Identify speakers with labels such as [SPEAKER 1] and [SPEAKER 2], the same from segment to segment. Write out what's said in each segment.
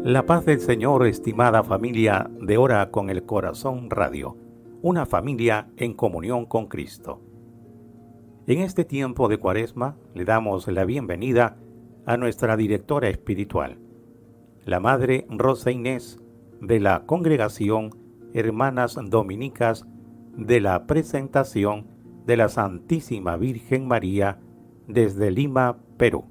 [SPEAKER 1] La paz del Señor, estimada familia de Ora con el Corazón Radio, una familia en comunión con Cristo. En este tiempo de Cuaresma le damos la bienvenida a nuestra directora espiritual, la Madre Rosa Inés de la Congregación Hermanas Dominicas de la Presentación de la Santísima Virgen María desde Lima, Perú.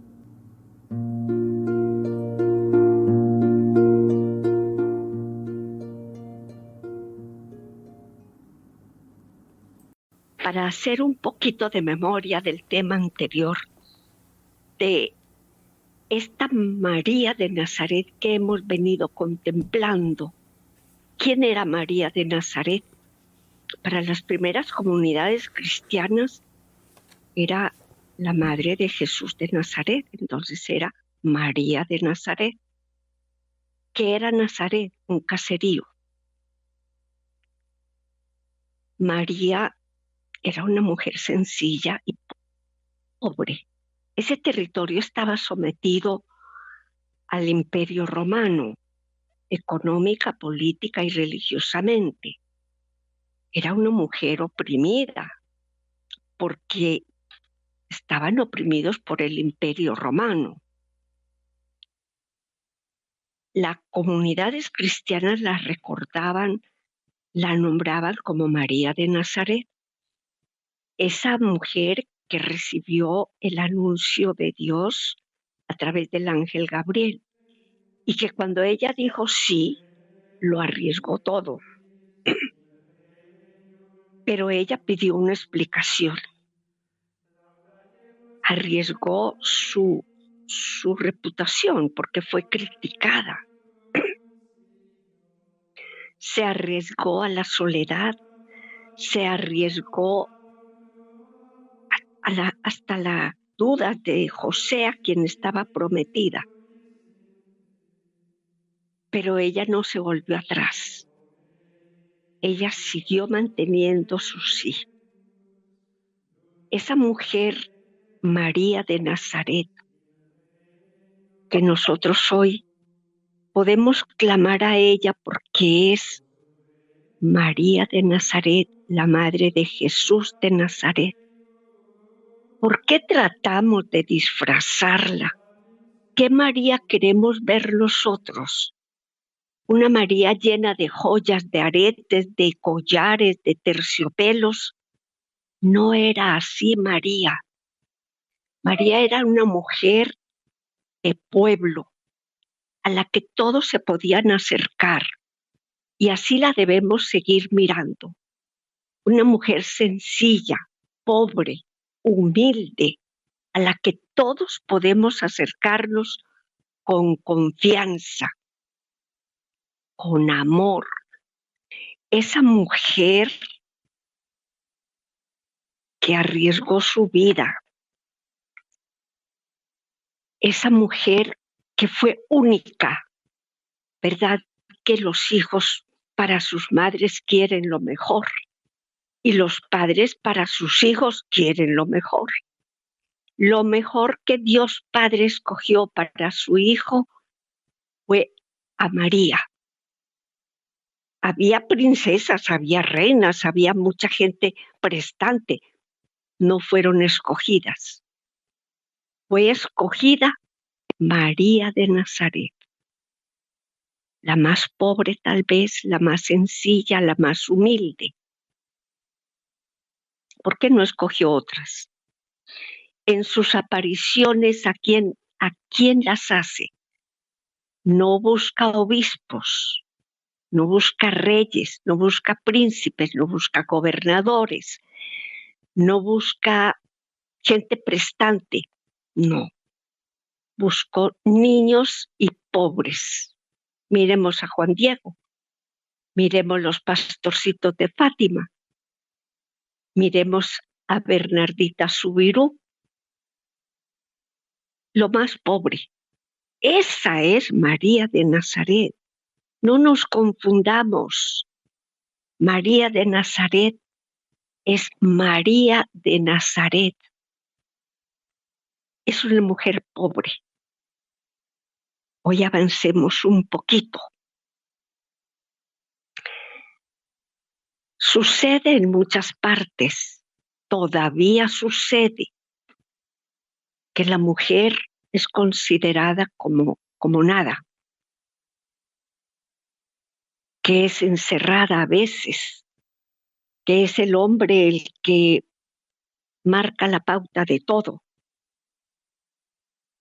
[SPEAKER 2] Para hacer un poquito de memoria del tema anterior, de esta María de Nazaret que hemos venido contemplando. ¿Quién era María de Nazaret? Para las primeras comunidades cristianas era la madre de Jesús de Nazaret, entonces era María de Nazaret. ¿Qué era Nazaret? Un caserío. María era una mujer sencilla y pobre. Ese territorio estaba sometido al Imperio Romano, económica, política y religiosamente. Era una mujer oprimida porque estaban oprimidos por el Imperio Romano. Las comunidades cristianas la recordaban, la nombraban como María de Nazaret, esa mujer que recibió el anuncio de Dios a través del ángel Gabriel, y que cuando ella dijo sí, lo arriesgó todo. Pero ella pidió una explicación. Arriesgó su reputación porque fue criticada. Se arriesgó a la soledad, se arriesgó hasta la duda de José, a quien estaba prometida. Pero ella no se volvió atrás. Ella siguió manteniendo su sí. Esa mujer, María de Nazaret, que nosotros hoy podemos clamar a ella porque es María de Nazaret, la madre de Jesús de Nazaret. ¿Por qué tratamos de disfrazarla? ¿Qué María queremos ver nosotros? Una María llena de joyas, de aretes, de collares, de terciopelos. No era así María. María era una mujer de pueblo a la que todos se podían acercar, y así la debemos seguir mirando. Una mujer sencilla, pobre, humilde, a la que todos podemos acercarnos con confianza, con amor. Esa mujer que arriesgó su vida, esa mujer que fue única, ¿verdad? Que los hijos para sus madres quieren lo mejor y los padres para sus hijos quieren lo mejor. Lo mejor que Dios Padre escogió para su hijo fue a María. Había princesas, había reinas, había mucha gente prestante. No fueron escogidas. Fue escogida María de Nazaret. La más pobre tal vez, la más sencilla, la más humilde. ¿Por qué no escogió otras? En sus apariciones, ¿a quién las hace? No busca obispos, no busca reyes, no busca príncipes, no busca gobernadores, no busca gente prestante, no. Buscó niños y pobres. Miremos a Juan Diego, miremos los pastorcitos de Fátima, miremos a Bernardita Subirú, lo más pobre. Esa es María de Nazaret. No nos confundamos. María de Nazaret es María de Nazaret. Es una mujer pobre. Hoy avancemos un poquito. Sucede en muchas partes, todavía sucede, que la mujer es considerada como nada, que es encerrada a veces, que es el hombre el que marca la pauta de todo.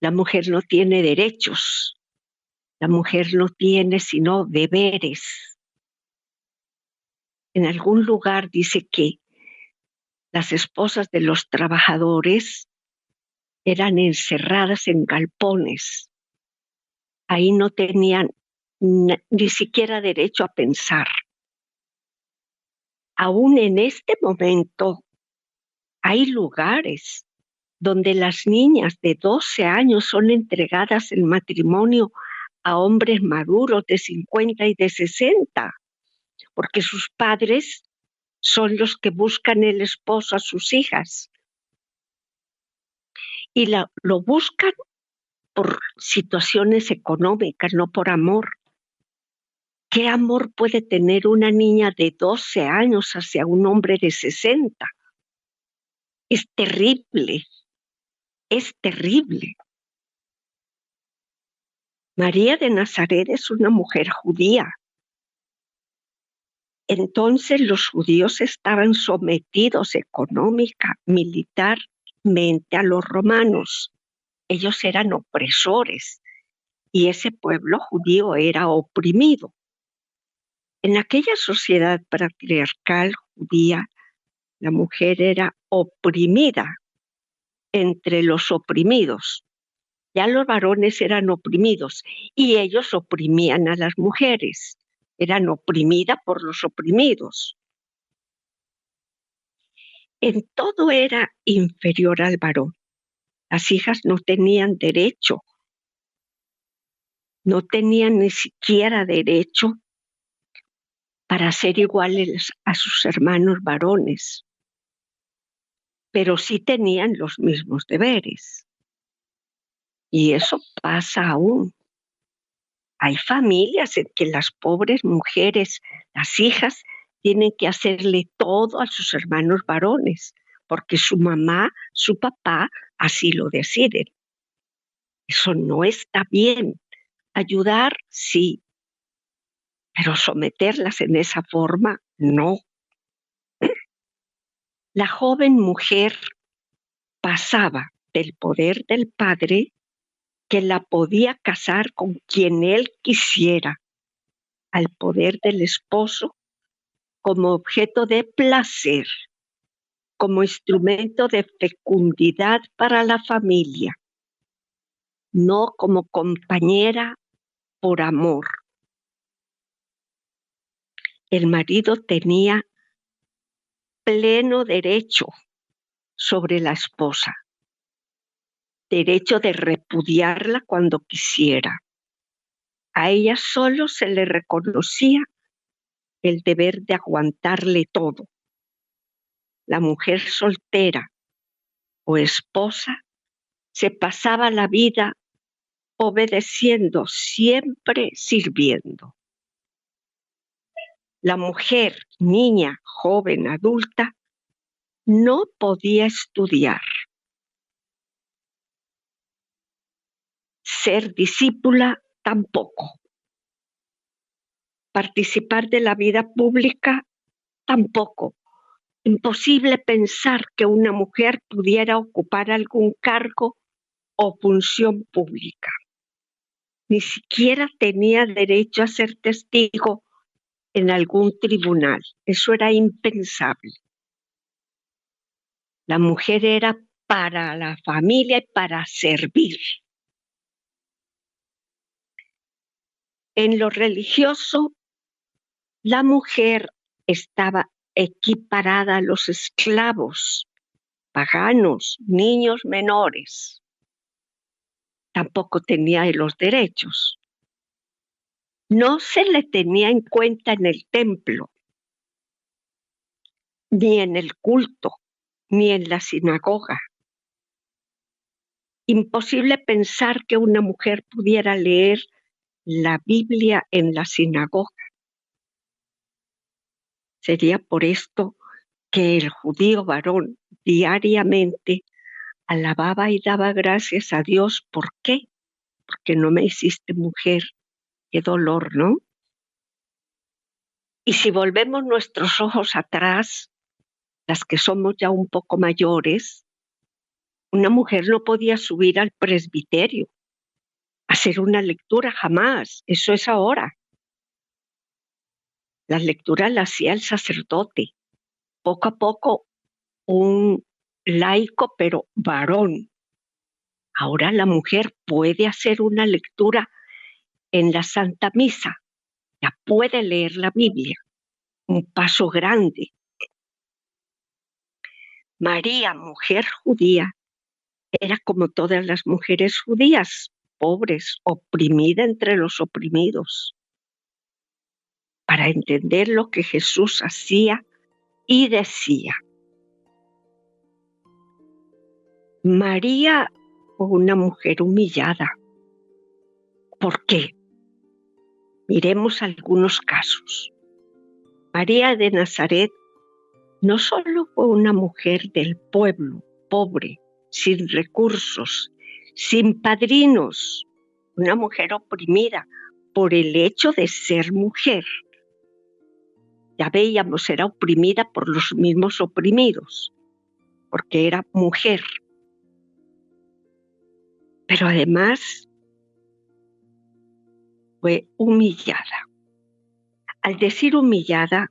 [SPEAKER 2] La mujer no tiene derechos, la mujer no tiene sino deberes. En algún lugar dice que las esposas de los trabajadores eran encerradas en galpones. Ahí no tenían ni siquiera derecho a pensar. Aún en este momento hay lugares donde las niñas de 12 años son entregadas en matrimonio a hombres maduros de 50 y de 60, porque sus padres son los que buscan el esposo a sus hijas. Y lo buscan por situaciones económicas, no por amor. ¿Qué amor puede tener una niña de 12 años hacia un hombre de 60? Es terrible, es terrible. María de Nazaret es una mujer judía. Entonces los judíos estaban sometidos económica, militarmente a los romanos. Ellos eran opresores y ese pueblo judío era oprimido. En aquella sociedad patriarcal judía, la mujer era oprimida entre los oprimidos. Ya los varones eran oprimidos y ellos oprimían a las mujeres. Eran oprimidas por los oprimidos. En todo era inferior al varón. Las hijas no tenían derecho, no tenían ni siquiera derecho para ser iguales a sus hermanos varones, pero sí tenían los mismos deberes. Y eso pasa aún. Hay familias en que las pobres mujeres, las hijas, tienen que hacerle todo a sus hermanos varones, porque su mamá, su papá, así lo deciden. Eso no está bien. Ayudar, sí, pero someterlas en esa forma, no. La joven mujer pasaba del poder del padre, que la podía casar con quien él quisiera, al poder del esposo como objeto de placer, como instrumento de fecundidad para la familia, no como compañera por amor. El marido tenía pleno derecho sobre la esposa, derecho de repudiarla cuando quisiera. A ella solo se le reconocía el deber de aguantarle todo. La mujer soltera o esposa se pasaba la vida obedeciendo, siempre sirviendo. La mujer, niña, joven, adulta, no podía estudiar. Ser discípula tampoco. Participar de la vida pública tampoco. Imposible pensar que una mujer pudiera ocupar algún cargo o función pública. Ni siquiera tenía derecho a ser testigo en algún tribunal. Eso era impensable. La mujer era para la familia y para servir. En lo religioso, la mujer estaba equiparada a los esclavos, paganos, niños menores. Tampoco tenía los derechos. No se le tenía en cuenta en el templo, ni en el culto, ni en la sinagoga. Imposible pensar que una mujer pudiera leer la Biblia en la sinagoga. Sería por esto que el judío varón diariamente alababa y daba gracias a Dios. ¿Por qué? Porque no me hiciste mujer. Qué dolor, ¿no? Y si volvemos nuestros ojos atrás, las que somos ya un poco mayores, una mujer no podía subir al presbiterio a hacer una lectura jamás. Eso es ahora. Las lecturas las hacía el sacerdote. Poco a poco, un laico, pero varón. Ahora la mujer puede hacer una lectura en la Santa Misa. Ya puede leer la Biblia. Un paso grande. María, mujer judía, era como todas las mujeres judías, pobres, oprimida entre los oprimidos. Para entender lo que Jesús hacía y decía. María fue una mujer humillada. ¿Por qué? Miremos algunos casos. María de Nazaret no solo fue una mujer del pueblo, pobre, sin recursos, sin padrinos, una mujer oprimida por el hecho de ser mujer. Ya veíamos, era oprimida por los mismos oprimidos, porque era mujer. Pero además fue humillada. Al decir humillada,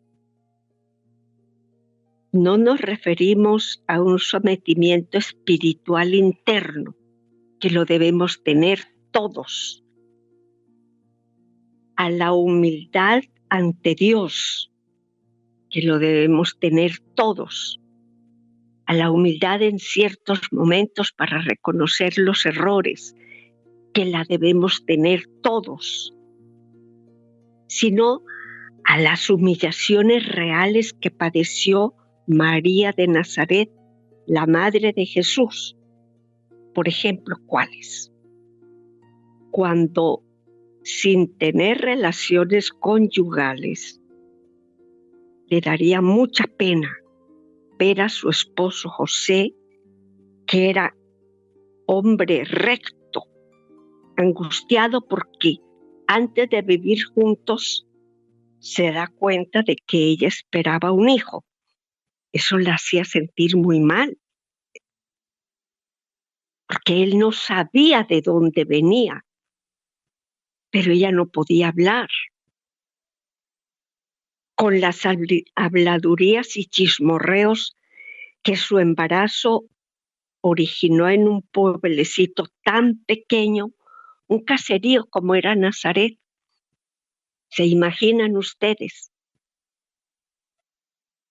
[SPEAKER 2] no nos referimos a un sometimiento espiritual interno, que lo debemos tener todos, a la humildad ante Dios, que lo debemos tener todos, a la humildad en ciertos momentos para reconocer los errores, que la debemos tener todos, sino a las humillaciones reales que padeció María de Nazaret, la madre de Jesús. Por ejemplo, ¿cuáles? Cuando, sin tener relaciones conyugales, le daría mucha pena ver a su esposo José, que era hombre recto, angustiado porque antes de vivir juntos se da cuenta de que ella esperaba un hijo. Eso la hacía sentir muy mal, porque él no sabía de dónde venía, pero ella no podía hablar. Con las habladurías y chismorreos que su embarazo originó en un pueblecito tan pequeño, un caserío como era Nazaret. ¿Se imaginan ustedes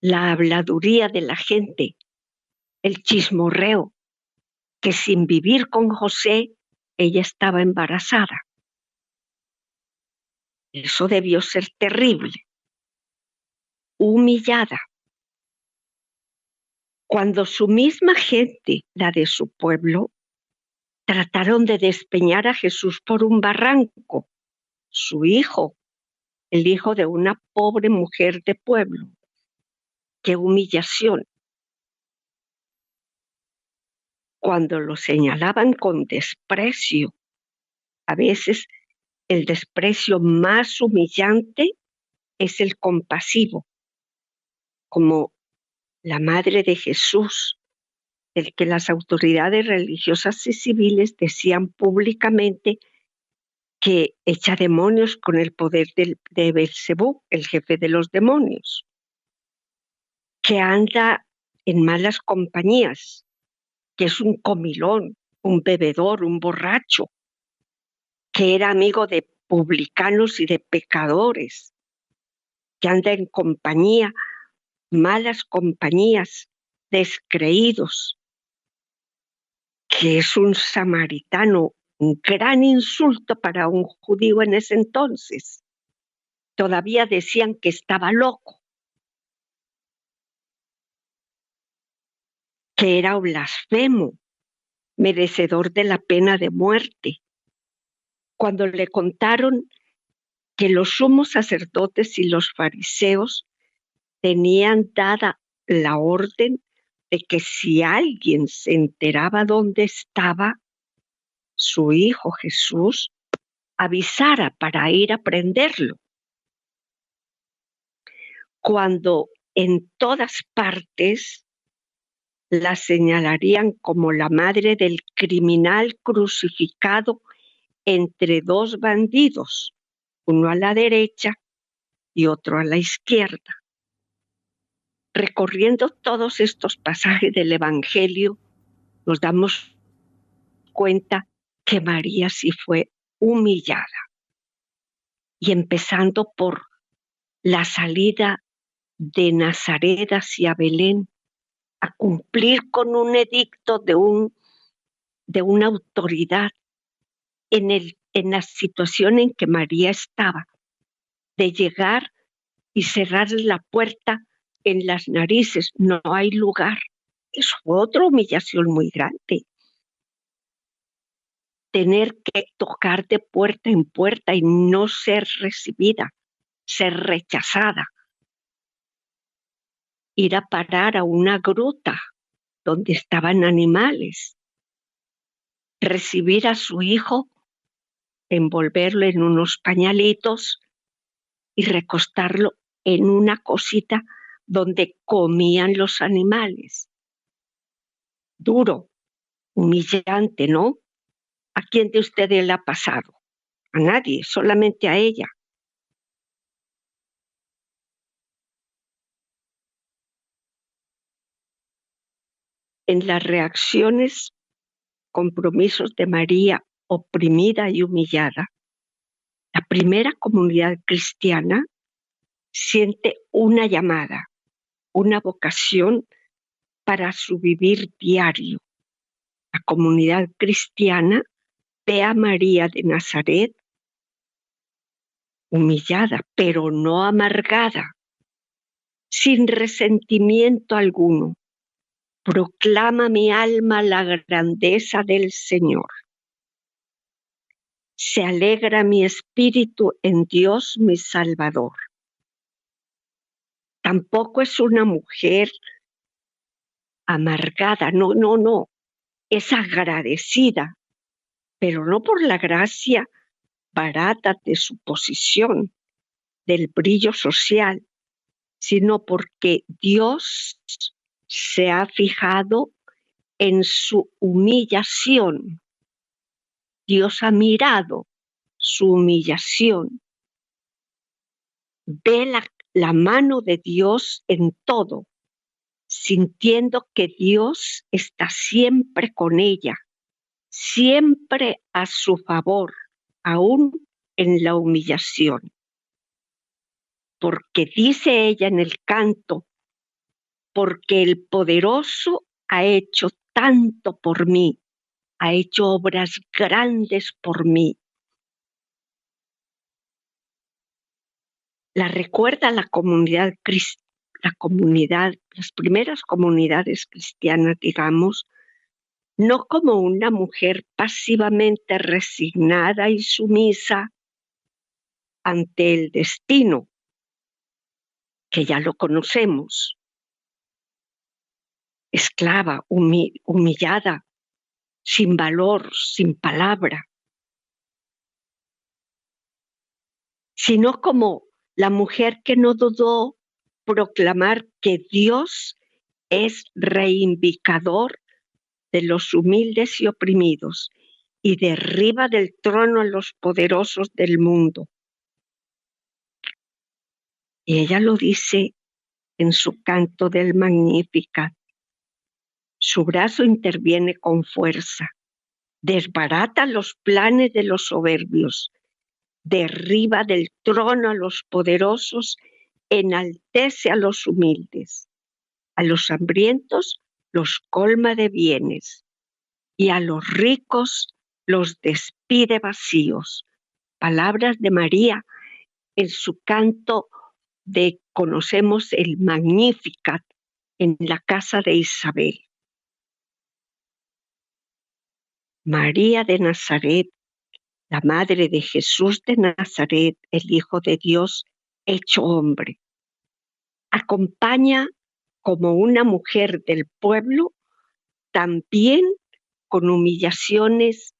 [SPEAKER 2] la habladuría de la gente, el chismorreo, que sin vivir con José, ella estaba embarazada? Eso debió ser terrible. Humillada. Cuando su misma gente, la de su pueblo, trataron de despeñar a Jesús por un barranco, su hijo, el hijo de una pobre mujer de pueblo. ¡Qué humillación! Cuando lo señalaban con desprecio, a veces el desprecio más humillante es el compasivo, como la madre de Jesús, el que las autoridades religiosas y civiles decían públicamente que echa demonios con el poder de Belcebú, el jefe de los demonios, que anda en malas compañías, que es un comilón, un bebedor, un borracho, que era amigo de publicanos y de pecadores, que anda en compañía, malas compañías, descreídos, que es un samaritano, un gran insulto para un judío en ese entonces. Todavía decían que estaba loco, que era blasfemo, merecedor de la pena de muerte. Cuando le contaron que los sumos sacerdotes y los fariseos tenían dada la orden de que si alguien se enteraba dónde estaba su hijo Jesús, avisara para ir a prenderlo. Cuando en todas partes la señalarían como la madre del criminal crucificado entre dos bandidos, uno a la derecha y otro a la izquierda. Recorriendo todos estos pasajes del Evangelio, nos damos cuenta que María sí fue humillada. Y empezando por la salida de Nazaret hacia Belén, a cumplir con un edicto de una autoridad en la situación en que María estaba, de llegar y cerrarle la puerta en las narices, no hay lugar. Es otra humillación muy grande. Tener que tocar de puerta en puerta y no ser recibida, ser rechazada. Ir a parar a una gruta donde estaban animales. Recibir a su hijo, envolverlo en unos pañalitos y recostarlo en una cosita donde comían los animales. Duro, humillante, ¿no? ¿A quién de ustedes le ha pasado? A nadie, solamente a ella. En las reacciones, compromisos de María oprimida y humillada, la primera comunidad cristiana siente una llamada, una vocación para su vivir diario. La comunidad cristiana ve a María de Nazaret humillada, pero no amargada, sin resentimiento alguno. Proclama mi alma la grandeza del Señor. Se alegra mi espíritu en Dios mi Salvador. Tampoco es una mujer amargada, no, es agradecida, pero no por la gracia barata de su posición, del brillo social, sino porque Dios se ha fijado en su humillación. Dios ha mirado su humillación. Ve la mano de Dios en todo, sintiendo que Dios está siempre con ella, siempre a su favor, aún en la humillación. Porque dice ella en el canto, porque el poderoso ha hecho tanto por mí, ha hecho obras grandes por mí. La recuerda la comunidad, las primeras comunidades cristianas, digamos, no como una mujer pasivamente resignada y sumisa ante el destino, que ya lo conocemos, esclava, humillada, sin valor, sin palabra, sino como la mujer que no dudó proclamar que Dios es reivindicador de los humildes y oprimidos y derriba del trono a los poderosos del mundo. Y ella lo dice en su canto del Magnificat. Su brazo interviene con fuerza, desbarata los planes de los soberbios, derriba del trono a los poderosos, enaltece a los humildes, a los hambrientos los colma de bienes y a los ricos los despide vacíos. Palabras de María en su canto de conocemos el Magnificat en la casa de Isabel. María de Nazaret la madre de Jesús de Nazaret, el Hijo de Dios hecho hombre. Acompaña como una mujer del pueblo, también con humillaciones,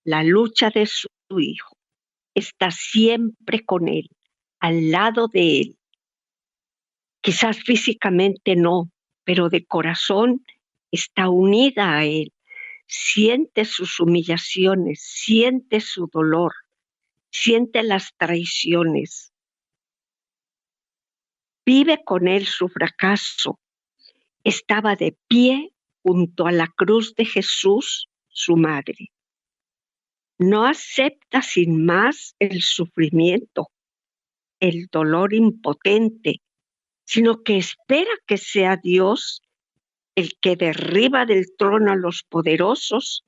[SPEAKER 2] la lucha de su hijo. Está siempre con él, al lado de él. Quizás físicamente no, pero de corazón está unida a él. Siente sus humillaciones, siente su dolor, siente las traiciones. Vive con él su fracaso. Estaba de pie junto a la cruz de Jesús, su madre. No acepta sin más el sufrimiento, el dolor impotente, sino que espera que sea Dios el que derriba del trono a los poderosos,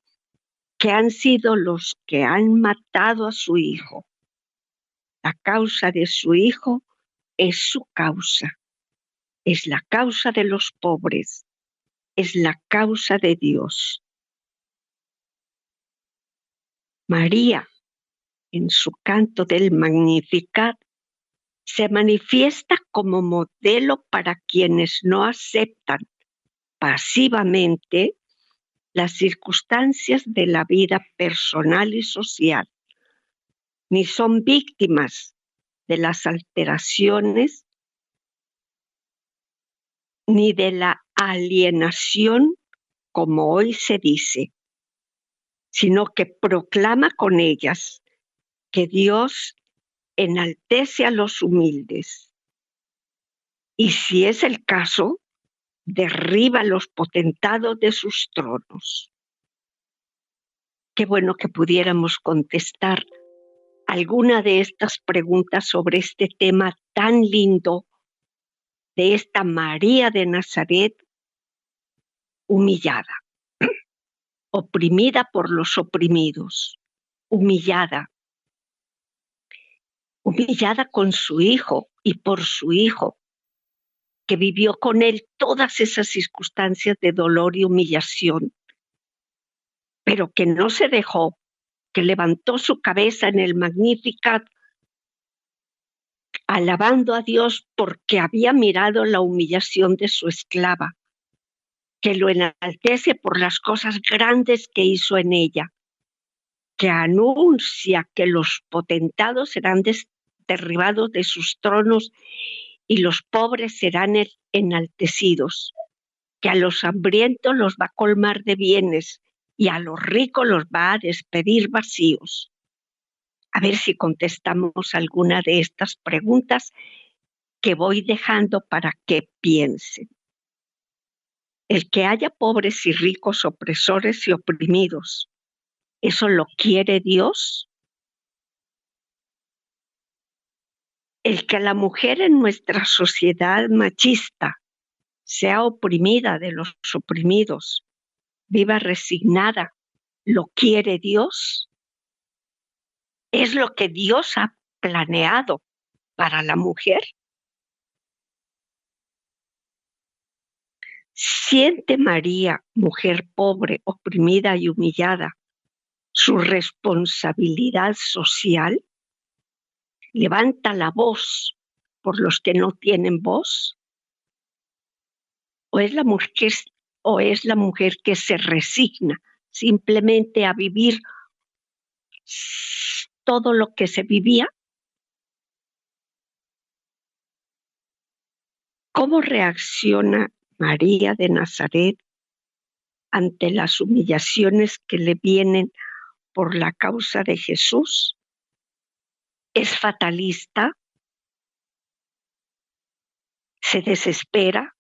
[SPEAKER 2] que han sido los que han matado a su hijo. La causa de su hijo es su causa, es la causa de los pobres, es la causa de Dios. María, en su canto del Magnificat, se manifiesta como modelo para quienes no aceptan pasivamente las circunstancias de la vida personal y social, ni son víctimas de las alteraciones ni de la alienación, como hoy se dice, sino que proclama con ellas que Dios enaltece a los humildes y, si es el caso, derriba a los potentados de sus tronos. Qué bueno que pudiéramos contestar alguna de estas preguntas sobre este tema tan lindo de esta María de Nazaret humillada, oprimida por los oprimidos, humillada con su hijo y por su hijo, que vivió con él todas esas circunstancias de dolor y humillación, pero que no se dejó, que levantó su cabeza en el Magnificat, alabando a Dios porque había mirado la humillación de su esclava, que lo enaltece por las cosas grandes que hizo en ella, que anuncia que los potentados serán derribados de sus tronos y los pobres serán enaltecidos, que a los hambrientos los va a colmar de bienes y a los ricos los va a despedir vacíos. A ver si contestamos alguna de estas preguntas que voy dejando para que piensen. El que haya pobres y ricos, opresores y oprimidos, ¿eso lo quiere Dios? El que la mujer en nuestra sociedad machista sea oprimida de los oprimidos, viva resignada, ¿lo quiere Dios? ¿Es lo que Dios ha planeado para la mujer? ¿Siente María, mujer pobre, oprimida y humillada, su responsabilidad social? ¿Levanta la voz por los que no tienen voz? ¿O es la mujer que se resigna simplemente a vivir todo lo que se vivía? ¿Cómo reacciona María de Nazaret ante las humillaciones que le vienen por la causa de Jesús? ¿Es fatalista? ¿Se desespera?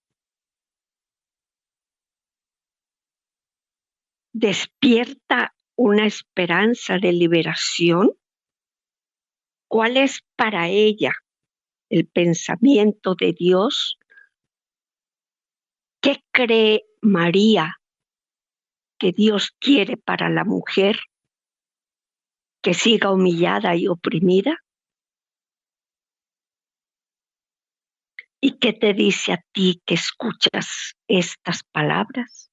[SPEAKER 2] ¿Despierta una esperanza de liberación? ¿Cuál es para ella el pensamiento de Dios? ¿Qué cree María que Dios quiere para la mujer que siga humillada y oprimida? ¿Y qué te dice a ti que escuchas estas palabras?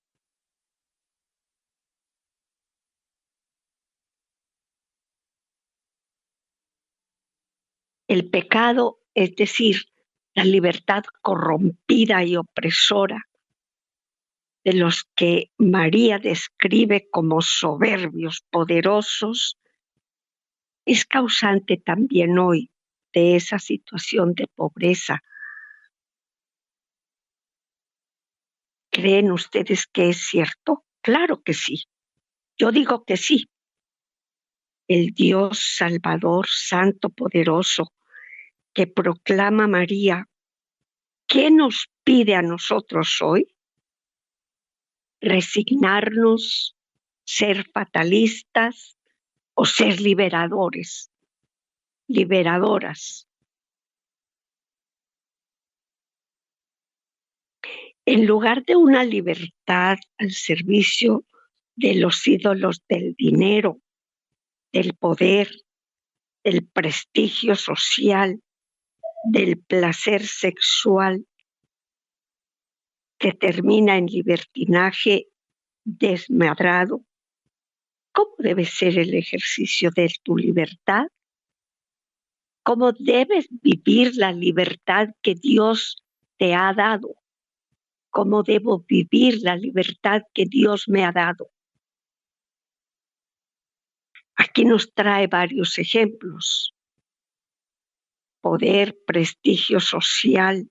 [SPEAKER 2] El pecado, es decir, la libertad corrompida y opresora de los que María describe como soberbios, poderosos, es causante también hoy de esa situación de pobreza. ¿Creen ustedes que es cierto? Claro que sí. Yo digo que sí. El Dios Salvador, Santo, Poderoso, que proclama María, ¿qué nos pide a nosotros hoy? ¿Resignarnos, ser fatalistas o ser liberadores, liberadoras? En lugar de una libertad al servicio de los ídolos del dinero, del poder, del prestigio social, del placer sexual, que termina en libertinaje desmadrado, ¿cómo debe ser el ejercicio de tu libertad? ¿Cómo debes vivir la libertad que Dios te ha dado? ¿Cómo debo vivir la libertad que Dios me ha dado? Aquí nos trae varios ejemplos. Poder, prestigio social,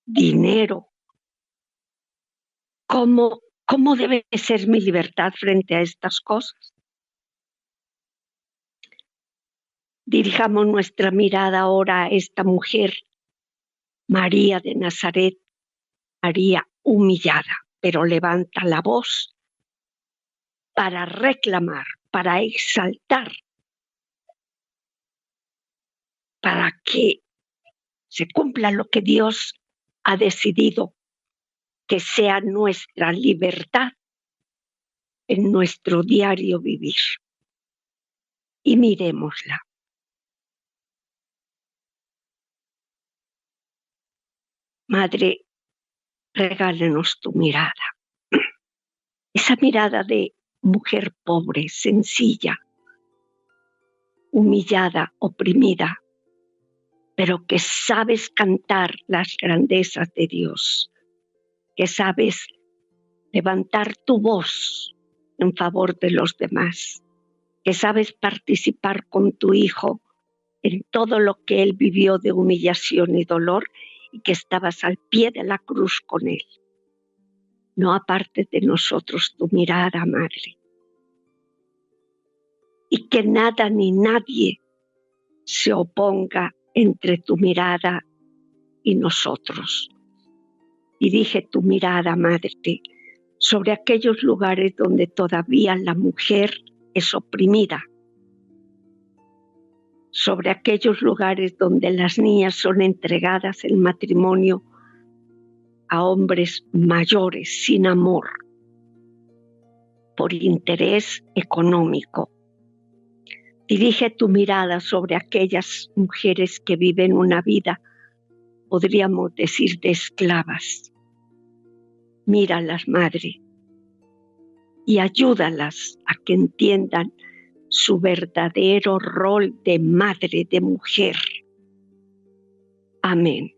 [SPEAKER 2] dinero. ¿Cómo debe ser mi libertad frente a estas cosas? Dirijamos nuestra mirada ahora a esta mujer, María de Nazaret, María humillada, pero levanta la voz para reclamar, para exaltar, para que se cumpla lo que Dios ha decidido que sea nuestra libertad en nuestro diario vivir. Y miremosla. Madre, regálanos tu mirada. Esa mirada de mujer pobre, sencilla, humillada, oprimida, pero que sabes cantar las grandezas de Dios, que sabes levantar tu voz en favor de los demás, que sabes participar con tu Hijo en todo lo que Él vivió de humillación y dolor y que estabas al pie de la cruz con Él. No apartes de nosotros tu mirada, Madre, y que nada ni nadie se oponga entre tu mirada y nosotros. Dirige tu mirada, Madre, sobre aquellos lugares donde todavía la mujer es oprimida, sobre aquellos lugares donde las niñas son entregadas en matrimonio a hombres mayores sin amor, por interés económico. Dirige tu mirada sobre aquellas mujeres que viven una vida, podríamos decir, de esclavas. Míralas, Madre, y ayúdalas a que entiendan su verdadero rol de madre, de mujer. Amén.